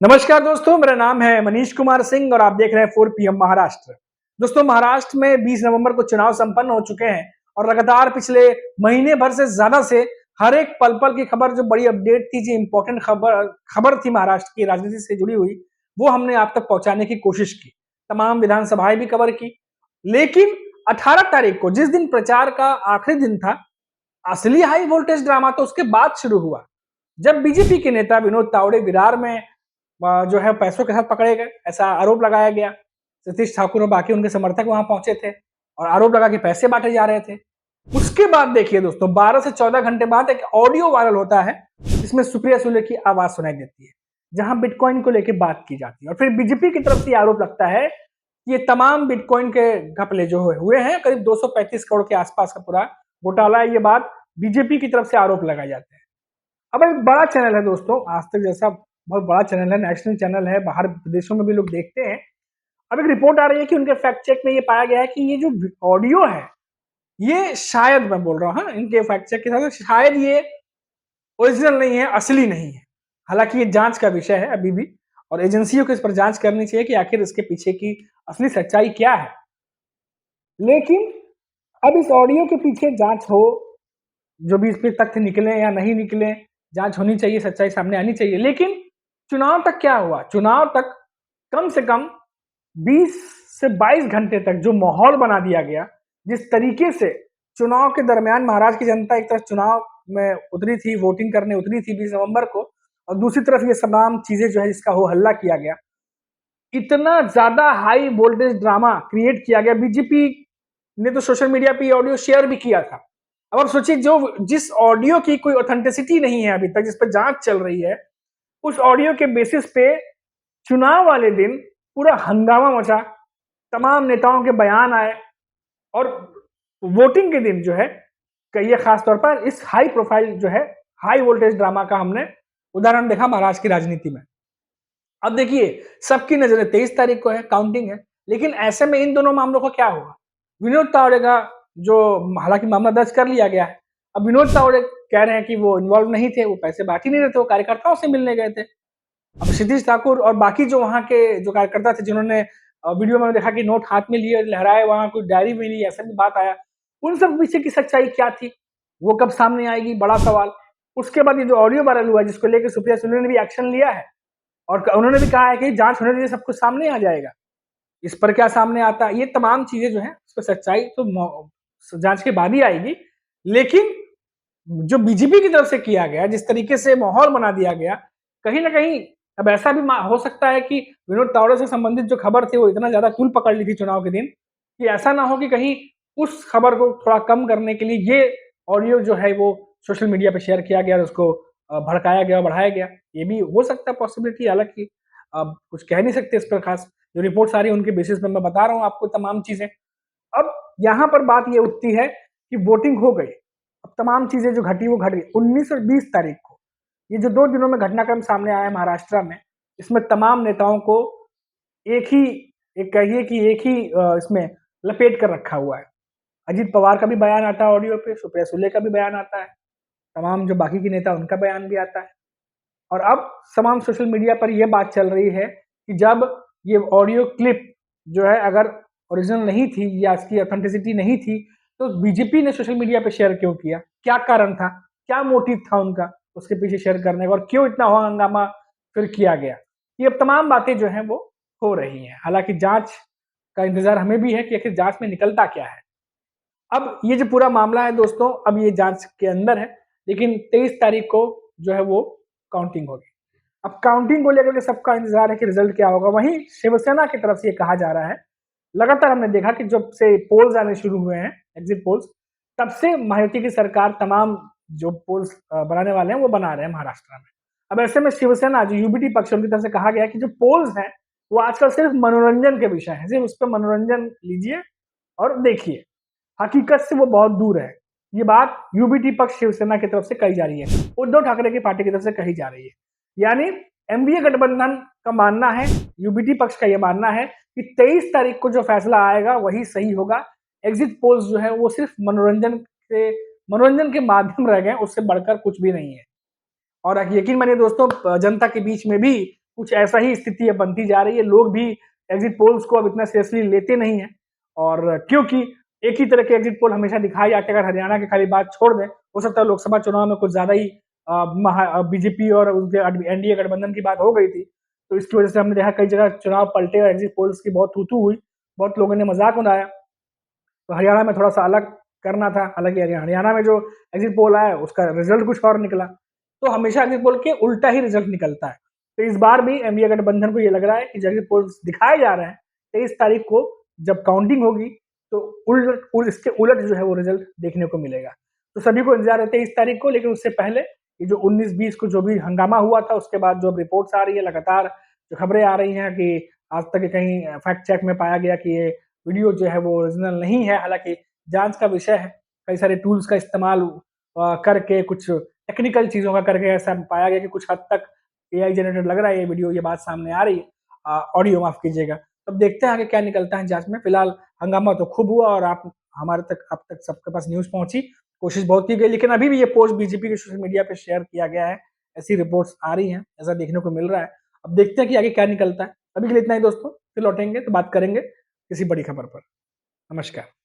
नमस्कार दोस्तों, मेरा नाम है मनीष कुमार सिंह और आप देख रहे हैं 4 पीएम महाराष्ट्र। दोस्तों, महाराष्ट्र में 20 नवंबर को चुनाव संपन्न हो चुके हैं और लगातार पिछले महीने भर से ज्यादा से हर एक पल-पल की खबर जो बड़ी अपडेट थी, जो इम्पोर्टेंट खबर खबर थी महाराष्ट्र की राजनीति से जुड़ी हुई, वो हमने आप तक पहुंचाने की कोशिश की। तमाम विधानसभाएं भी कवर की। लेकिन 18 तारीख को जिस दिन प्रचार का आखिरी दिन था, असली हाई वोल्टेज ड्रामा तो उसके बाद शुरू हुआ, जब बीजेपी के नेता विनोद तावड़े विरार में जो है पैसों के साथ पकड़े गए, ऐसा आरोप लगाया गया। सतीश ठाकुर और बाकी उनके समर्थक वहां पहुंचे थे और आरोप लगा कि पैसे बांटे जा रहे थे। उसके बाद देखिए दोस्तों, 12 से 14 घंटे बाद एक ऑडियो वायरल होता है जिसमें सुप्रिया सुले की आवाज सुनाई देती है, जहां बिटकॉइन को लेकर बात की जाती है और फिर बीजेपी की तरफ से आरोप लगता है कि ये तमाम बिटकॉइन के घपले जो हुए हैं, करीब 235 करोड़ के आसपास का पूरा घोटाला है। ये बात बीजेपी की तरफ से आरोप लगाए जाते हैं। अब एक बड़ा चैनल है दोस्तों, आज तक जैसा बहुत बड़ा चैनल है, नेशनल चैनल है, बाहर विदेशों में भी लोग देखते हैं। अब एक रिपोर्ट आ रही है कि उनके फैक्ट चेक में ये पाया गया है कि ये जो ऑडियो है, ये शायद, मैं बोल रहा हूँ हाँ, इनके फैक्ट चेक के साथ शायद ये ओरिजिनल नहीं है, असली नहीं है। हालांकि ये जांच का विषय है अभी भी और एजेंसियों को इस पर जांच करनी चाहिए कि आखिर इसके पीछे की असली सच्चाई क्या है। लेकिन अब इस ऑडियो के पीछे जांच हो, जो भी इस पे तथ्य निकले या नहीं निकले, जांच होनी चाहिए, सच्चाई सामने आनी चाहिए। लेकिन चुनाव तक क्या हुआ? चुनाव तक कम से कम 20 से 22 घंटे तक जो माहौल बना दिया गया, जिस तरीके से चुनाव के दरमियान महाराष्ट्र की जनता एक तरफ चुनाव में उतरी थी, वोटिंग करने उतरी थी 20 नवंबर को, और दूसरी तरफ ये तमाम चीजें जो है जिसका हो हल्ला किया गया, इतना ज्यादा हाई वोल्टेज ड्रामा क्रिएट किया गया। बीजेपी ने तो सोशल मीडिया पे ऑडियो शेयर भी किया था। अब आप सोचिए, जो जिस ऑडियो की कोई ऑथेंटिसिटी नहीं है अभी तक, जिस पर जांच चल रही है, उस ऑडियो के बेसिस पे चुनाव वाले दिन पूरा हंगामा मचा, तमाम नेताओं के बयान आए और वोटिंग के दिन जो है, कहिए खास तौर पर इस हाई प्रोफाइल जो है, हाई वोल्टेज ड्रामा का हमने उदाहरण देखा महाराष्ट्र की राजनीति में। अब देखिए, सबकी नजरें 23 तारीख को है, काउंटिंग है। लेकिन ऐसे में इन दोनों मामलों का क्या होगा? विनोद तावड़े का जो, हालांकि मामला दर्ज कर लिया गया है, अब विनोद तावड़े कह रहे हैं कि वो इन्वॉल्व नहीं थे, वो पैसे बांट ही नहीं रहे थे, वो कार्यकर्ताओं से मिलने गए थे। अब सतीश ठाकुर और बाकी जो वहां के जो कार्यकर्ता थे, जिन्होंने वीडियो में देखा कि नोट हाथ में लिए लहराए, वहां कोई डायरी मिली, ऐसा भी बात आया, उन सब पीछे की सच्चाई क्या थी, वो कब सामने आएगी, बड़ा सवाल। उसके बाद ये जो ऑडियो वायरल हुआ, जिसको लेकर सुप्रिया सुले ने भी एक्शन लिया है और उन्होंने भी कहा है कि जांच होने दीजिए, सब कुछ सामने आ जाएगा। इस पर क्या सामने आता है, ये तमाम चीजें जो है, उस पर सच्चाई तो जांच के बाद ही आएगी। लेकिन जो बीजेपी की तरफ से किया गया, जिस तरीके से माहौल बना दिया गया, कहीं ना कहीं अब ऐसा भी हो सकता है कि विनोद तावड़े से संबंधित जो खबर थी, वो इतना ज्यादा तूल पकड़ ली थी चुनाव के दिन, कि ऐसा ना हो कि कहीं उस खबर को थोड़ा कम करने के लिए ये ऑडियो जो है वो सोशल मीडिया पे शेयर किया गया और उसको भड़काया गया, बढ़ाया गया। ये भी हो सकता है पॉसिबिलिटी, हालांकि अब कुछ कह नहीं सकते इस पर खास। जो रिपोर्ट्स आ रही है उनके बेसिस पे मैं बता रहा हूँ आपको तमाम चीजें। अब यहाँ पर बात ये उठती है कि वोटिंग हो गई, अब तमाम चीजें जो घटी वो घट गई। 19 और 20 तारीख को ये जो 2 दिनों में घटनाक्रम सामने आया है महाराष्ट्र में, इसमें तमाम नेताओं को एक ही, एक कहिए कि एक ही इसमें लपेट कर रखा हुआ है। अजीत पवार का भी बयान आता है ऑडियो पे, सुप्रिया सुले का भी बयान आता है, तमाम जो बाकी के नेता उनका बयान भी आता है। और अब तमाम सोशल मीडिया पर यह बात चल रही है कि जब ये ऑडियो क्लिप जो है अगर ओरिजिनल नहीं थी या इसकी ऑथेंटिसिटी नहीं थी, तो बीजेपी ने सोशल मीडिया पे शेयर क्यों किया? क्या कारण था? क्या मोटिव था उनका उसके पीछे शेयर करने का, और क्यों इतना हंगामा फिर किया गया? ये अब तमाम बातें जो हैं वो हो रही हैं। हालांकि जांच का इंतजार हमें भी है कि आखिर जांच में निकलता क्या है। अब ये जो पूरा मामला है दोस्तों, अब ये जांच के अंदर है, लेकिन 23 तारीख को जो है वो काउंटिंग होगी। अब काउंटिंग को लेकर के सबका इंतजार है कि रिजल्ट क्या होगा। वहीं शिवसेना की तरफ से ये कहा जा रहा है, लगातार हमने देखा कि जब से पोल्स आने शुरू हुए हैं, एग्जिट पोल्स, तब से महायुति की सरकार तमाम जो पोल्स बनाने वाले हैं वो बना रहे हैं महाराष्ट्र में। अब ऐसे में शिवसेना जो यूबीटी पक्ष, उनकी तरफ से कहा गया कि जो पोल्स हैं वो आजकल सिर्फ मनोरंजन के विषय है, सिर्फ उस पर मनोरंजन लीजिए और देखिए, हकीकत से वो बहुत दूर है। ये बात यूबीटी पक्ष शिवसेना की तरफ से कही जा रही है, उद्धव ठाकरे की पार्टी की तरफ से कही जा रही है। यानी एमडीए गठबंधन का मानना है, यूबीटी पक्ष का यह मानना है कि 23 तारीख को जो फैसला आएगा वही सही होगा। एग्जिट पोल्स जो है वो सिर्फ मनोरंजन के माध्यम रह गए, उससे बढ़कर कुछ भी नहीं है। और यकीन मानिए दोस्तों, जनता के बीच में भी कुछ ऐसा ही स्थिति अब बनती जा रही है। लोग भी एग्जिट पोल्स को अब इतना सीरियसली लेते नहीं है, और क्योंकि एक ही तरह के एग्जिट पोल हमेशा दिखाए जाते हैं। अगर हरियाणा की खाली बात छोड़ दें, हो सकता है लोकसभा चुनाव में कुछ ज्यादा ही बीजेपी और उनके एनडीए गठबंधन की बात हो गई थी, तो इसकी वजह से हमने देखा कई जगह चुनाव पलटे और एग्जिट पोल्स की बहुत तू हुई, बहुत लोगों ने मजाक उड़ाया। तो हरियाणा में थोड़ा सा अलग करना था। हालांकि हरियाणा में जो एग्जिट पोल आया उसका रिजल्ट कुछ और निकला। तो हमेशा एग्जिट पोल के उल्टा ही रिजल्ट निकलता है। तो इस बार भी एनडीए गठबंधन को ये लग रहा है कि एग्जिट पोल्स दिखाए जा रहे हैं, 23 तारीख को जब काउंटिंग होगी तो इसके उलट जो है वो रिजल्ट देखने को मिलेगा। तो सभी को इंतजार है 23 तारीख को। लेकिन उससे पहले ये जो 19-20 को जो भी हंगामा हुआ था, उसके बाद जो रिपोर्ट्स आ रही है, लगातार जो खबरें आ रही हैं कि आज तक कहीं फैक्ट चेक में पाया गया कि ये वीडियो जो है वो ओरिजिनल नहीं है। हालांकि जांच का विषय है, कई सारे टूल्स का इस्तेमाल करके, कुछ टेक्निकल चीजों का करके ऐसा पाया गया कि कुछ हद तक एआई जनरेटेड लग रहा है ये वीडियो, ये बात सामने आ रही है। ऑडियो माफ कीजिएगा। तब देखते हैं आगे क्या निकलता है जांच में। फिलहाल हंगामा तो खूब हुआ और आप हमारे तक अब तक सबके पास न्यूज पहुंची, कोशिश बहुत की गई, लेकिन अभी भी ये पोस्ट बीजेपी के सोशल मीडिया पे शेयर किया गया है। ऐसी रिपोर्ट्स आ रही हैं, ऐसा देखने को मिल रहा है। अब देखते हैं कि आगे क्या निकलता है। अभी के लिए इतना ही दोस्तों, फिर लौटेंगे तो बात करेंगे किसी बड़ी खबर पर। नमस्कार।